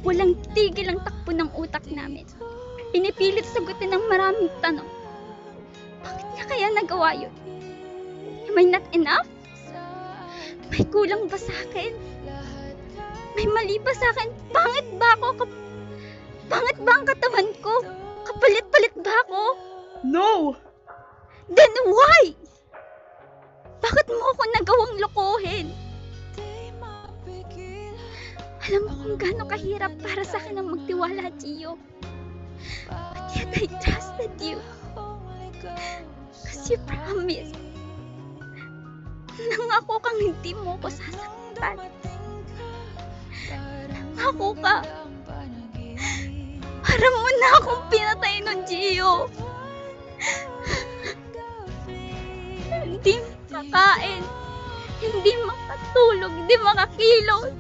Walang tigil ang takbo ng utak namin. Pinipilit sagutin ng maraming tanong. Bakit niya kaya nagawa yun? Am I not enough? May kulang ba sa akin? May mali ba sa akin? Pangit ba ako? Pangit ba ang katawan ko? Kapalit-palit ba ako? No! Then why? Bakit mo ako nagawang lokohin? Alam mo kung gaano kahirap para sa akin ang magtiwala, Gio. But yet I trusted you. Cause you promised. Nangako kang hindi mo ko sasaktan. Nangako ka. Para mo na akong pinatay nun, Gio. Hindi makakain, hindi makatulog, hindi makakilos.